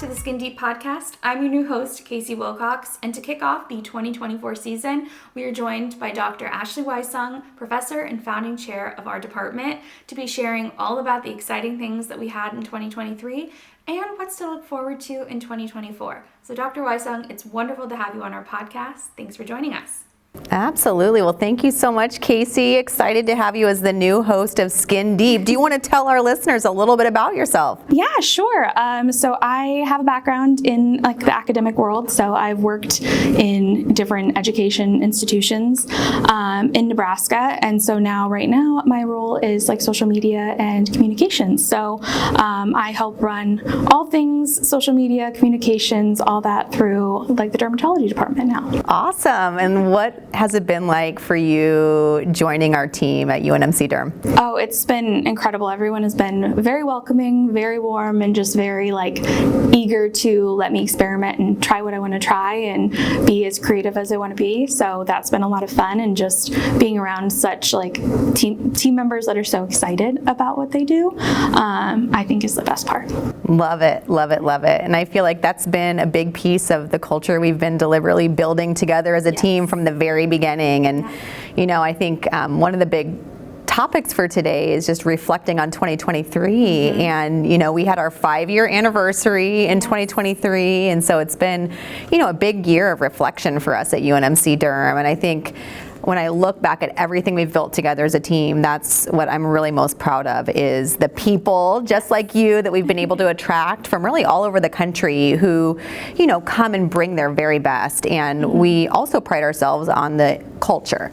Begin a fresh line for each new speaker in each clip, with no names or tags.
to the Skin Deep podcast. I'm your new host, Casey Wilcox, and to kick off the 2024 season, we are joined by Dr. Ashley Wysong, professor and founding chair of our department, to be sharing all about the exciting things that we had in 2023 and what's to look forward to in 2024. So Dr. Wysong, it's wonderful to have you on our podcast. Thanks for joining us.
Absolutely. Well, thank you so much, Casey. Excited to have you as the new host of Skin Deep. Do you want to tell our listeners a little bit about yourself?
Yeah, sure. So I have a background in the academic world. So I've worked in different education institutions in Nebraska. And so right now, my role is social media and communications. So I help run all things social media, communications, all that through the dermatology department now.
Awesome. And what has it been like for you joining our team at UNMC Derm?
Oh, it's been incredible. Everyone has been very welcoming, very warm, and just very eager to let me experiment and try what I want to try and be as creative as I want to be. So that's been a lot of fun, and just being around such team members that are so excited about what they do, I think is the best part.
Love it, love it, love it. And I feel like that's been a big piece of the culture we've been deliberately building together as a team from the very beginning. And I think one of the big topics for today is just reflecting on 2023. And we had our 5-year anniversary in 2023, and so it's been a big year of reflection for us at UNMC Derm. And I think when I look back at everything we've built together as a team, that's what I'm really most proud of, is the people just like you that we've been able to attract from really all over the country who, come and bring their very best. And we also pride ourselves on the culture,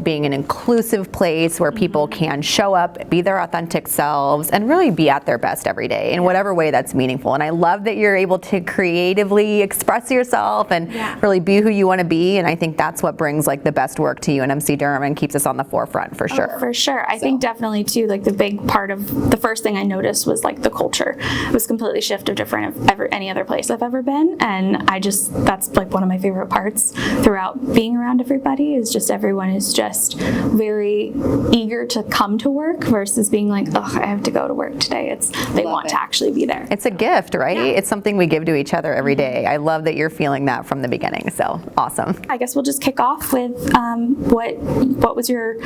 being an inclusive place where people can show up, be their authentic selves, and really be at their best every day in whatever way that's meaningful. And I love that you're able to creatively express yourself and really be who you want to be. And I think that's what brings the best work to UNMC Derm and keeps us on the forefront for sure.
Oh, for sure. I think definitely too, the big part of the first thing I noticed was the culture. It was completely shifted different of any other place I've ever been. And that's one of my favorite parts throughout being around everybody, is just everyone is just very eager to come to work versus being oh, I have to go to work today. They want to actually be there.
It's a gift, right? Yeah. It's something we give to each other every day. I love that you're feeling that from the beginning. So awesome.
I guess we'll just kick off with what was your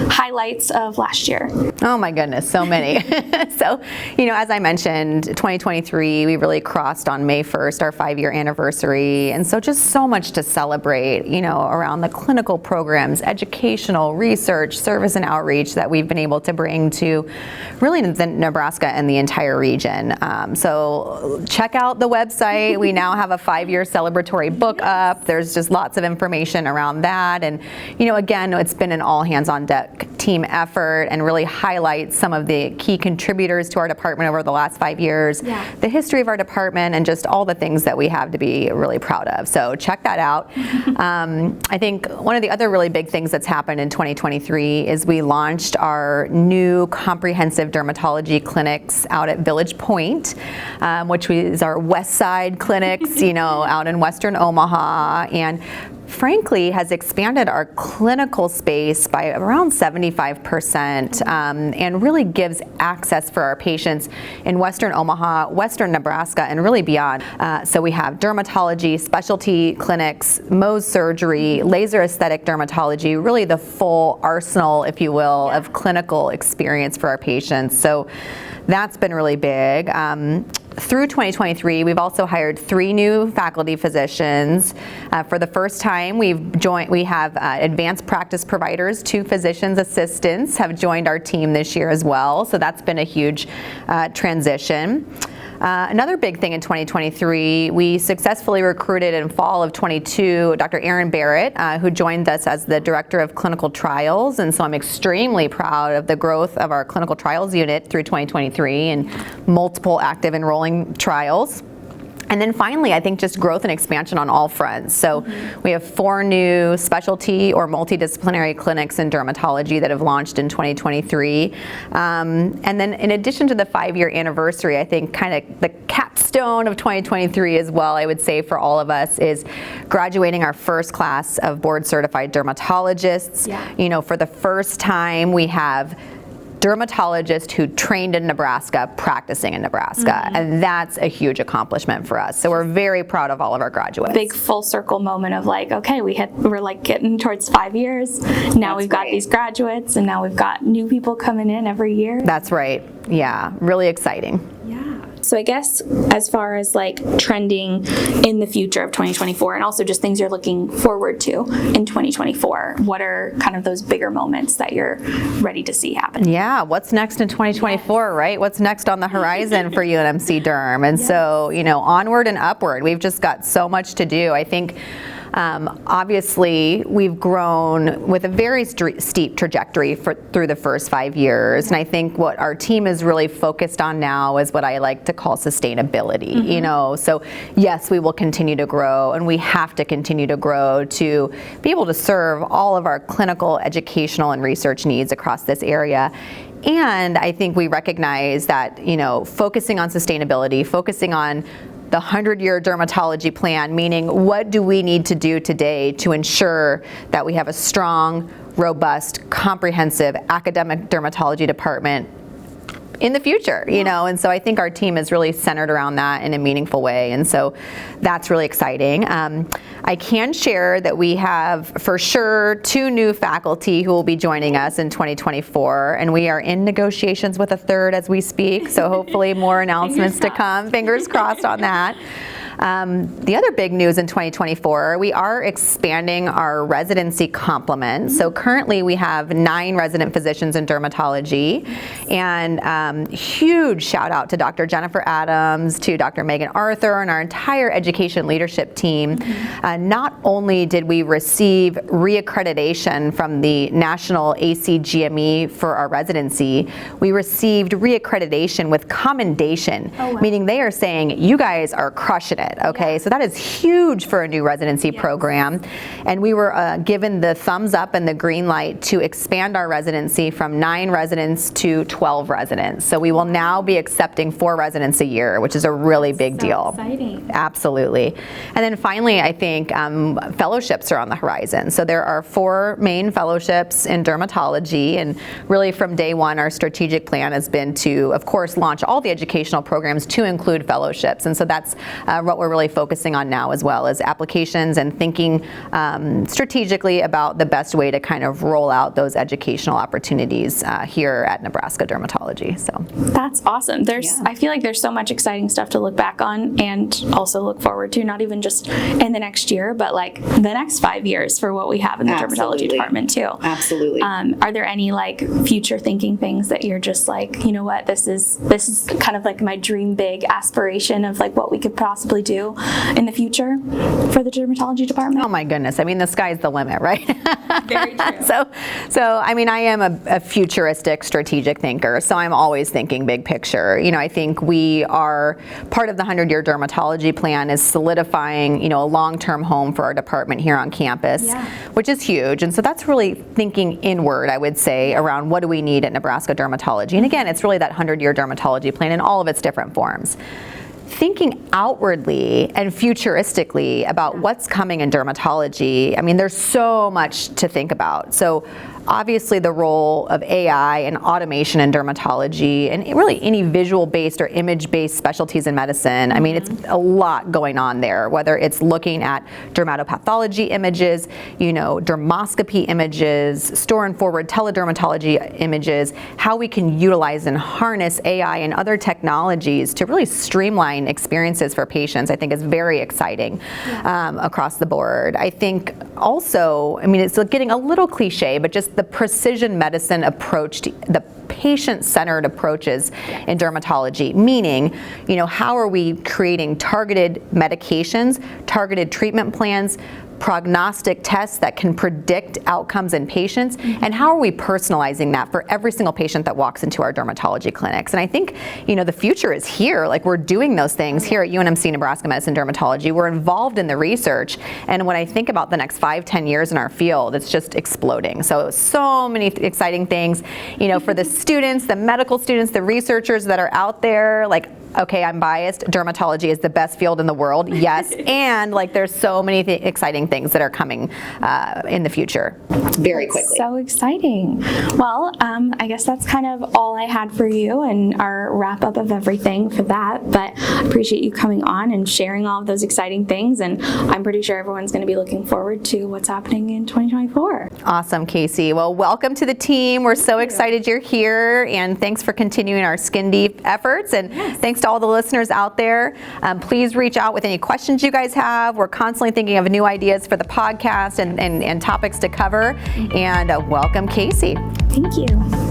highlights of last year?
Oh my goodness, so many. So as I mentioned, 2023 we really crossed on May 1st our 5-year anniversary, and so just so much to celebrate around the clinical programs, educational research, service and outreach that we've been able to bring to really Nebraska and the entire region. So check out the website. We now have a 5-year celebratory book up. There's just lots of information around that. And, again, it's been an all hands on deck team effort, and really highlights some of the key contributors to our department over the last 5 years, the history of our department, and just all the things that we have to be really proud of. So check that out. I think one of the other really big things that's happened in 2023 is we launched our new comprehensive dermatology clinics out at Village Point, which is our West Side clinics, out in Western Omaha, and frankly has expanded our clinical space by around 75%, and really gives access for our patients in Western Omaha, Western Nebraska, and really beyond. So we have dermatology, specialty clinics, Mohs surgery, laser aesthetic dermatology, really the full arsenal, if you will, of clinical experience for our patients. So that's been really big. Through 2023, we've also hired 3 new faculty physicians. For the first time, we have advanced practice providers. 2 physicians assistants have joined our team this year as well. So that's been a huge transition. Another big thing in 2023, we successfully recruited in fall of 22 Dr. Erin Barrett, who joined us as the Director of Clinical Trials. And so I'm extremely proud of the growth of our clinical trials unit through 2023 and multiple active enrolling trials. And then finally, I think just growth and expansion on all fronts. So we have 4 new specialty or multidisciplinary clinics in dermatology that have launched in 2023. And then in addition to the 5-year anniversary, I think kind of the capstone of 2023 as well, I would say for all of us, is graduating our first class of board certified dermatologists. For the first time, we have dermatologist who trained in Nebraska practicing in Nebraska. And that's a huge accomplishment for us. So we're very proud of all of our graduates.
Big full circle moment of like, okay, we're like getting towards 5 years. Now we've got these graduates, and now we've got new people coming in every year.
That's right. Yeah, really exciting.
So I guess as far as like trending in the future of 2024, and also just things you're looking forward to in 2024, what are kind of those bigger moments that you're ready to see happen?
Yeah, what's next in 2024, right? What's next on the horizon for UNMC Derm? And so, onward and upward. We've just got so much to do. I think obviously, we've grown with a very steep trajectory through the first 5 years, and I think what our team is really focused on now is what I like to call sustainability. So yes, we will continue to grow, and we have to continue to grow to be able to serve all of our clinical, educational, and research needs across this area. And I think we recognize that, focusing on sustainability, focusing on the 100-year dermatology plan, meaning what do we need to do today to ensure that we have a strong, robust, comprehensive academic dermatology department in the future, and so I think our team is really centered around that in a meaningful way, and so that's really exciting. I can share that we have for sure 2 new faculty who will be joining us in 2024, and we are in negotiations with a 3rd as we speak, so hopefully more announcements to come. Fingers crossed on that. The other big news in 2024, we are expanding our residency complement. So currently we have 9 resident physicians in dermatology, and huge shout out to Dr. Jennifer Adams, to Dr. Megan Arthur, and our entire education leadership team. Not only did we receive reaccreditation from the National ACGME for our residency, we received reaccreditation with commendation, meaning they are saying, you guys are crushing it. Okay, so that is huge for a new residency program, and we were given the thumbs up and the green light to expand our residency from 9 residents to 12 residents. So we will now be accepting 4 residents a year, which is a really big deal.
Exciting.
Absolutely. And then finally, I think fellowships are on the horizon. So there are 4 main fellowships in dermatology, and really from day one, our strategic plan has been to, of course, launch all the educational programs to include fellowships. And so that's what we're really focusing on now, as well as applications and thinking strategically about the best way to kind of roll out those educational opportunities here at Nebraska Dermatology. So
that's awesome. I feel like there's so much exciting stuff to look back on and also look forward to, not even just in the next year, but like the next 5 years for what we have in the dermatology department too.
Absolutely.
Are there any like future thinking things that you're just like, you know what, this is kind of like my dream big aspiration of like what we could possibly do in the future for the dermatology department?
Oh my goodness, I mean, the sky's the limit, right?
Very true.
So I mean, I am a futuristic strategic thinker, so I'm always thinking big picture. I think we are part of the 100-year dermatology plan is solidifying, a long-term home for our department here on campus, which is huge. And so that's really thinking inward, I would say, around what do we need at Nebraska Dermatology. And again, it's really that 100-year dermatology plan in all of its different forms. Thinking outwardly and futuristically about what's coming in dermatology, I mean, there's so much to think about. So obviously the role of AI and automation in dermatology, and really any visual-based or image-based specialties in medicine, I mean, it's a lot going on there, whether it's looking at dermatopathology images, dermoscopy images, store and forward teledermatology images, how we can utilize and harness AI and other technologies to really streamline experiences for patients, I think is very exciting across the board. I think also, I mean, it's getting a little cliche, but just the precision medicine approach, the patient-centered approaches in dermatology, meaning, how are we creating targeted medications, targeted treatment plans, prognostic tests that can predict outcomes in patients, and how are we personalizing that for every single patient that walks into our dermatology clinics? And I think, the future is here. Like, we're doing those things here at UNMC Nebraska Medicine Dermatology. We're involved in the research, and when I think about the next 5-10 years in our field, it's just exploding. So many exciting things, for the students, the medical students, the researchers that are out there, like, okay, I'm biased, dermatology is the best field in the world, yes, and like there's so many exciting things that are coming in the future very quickly.
So exciting. Well, I guess that's kind of all I had for you and our wrap up of everything for that, but I appreciate you coming on and sharing all of those exciting things, and I'm pretty sure everyone's going to be looking forward to what's happening in 2024.
Awesome, Casey. Well, welcome to the team. We're so excited you're here, and thanks for continuing our Skin Deep efforts, and thanks to all the listeners out there. Please reach out with any questions you guys have. We're constantly thinking of new ideas for the podcast and topics to cover, and welcome, Casey.
Thank you.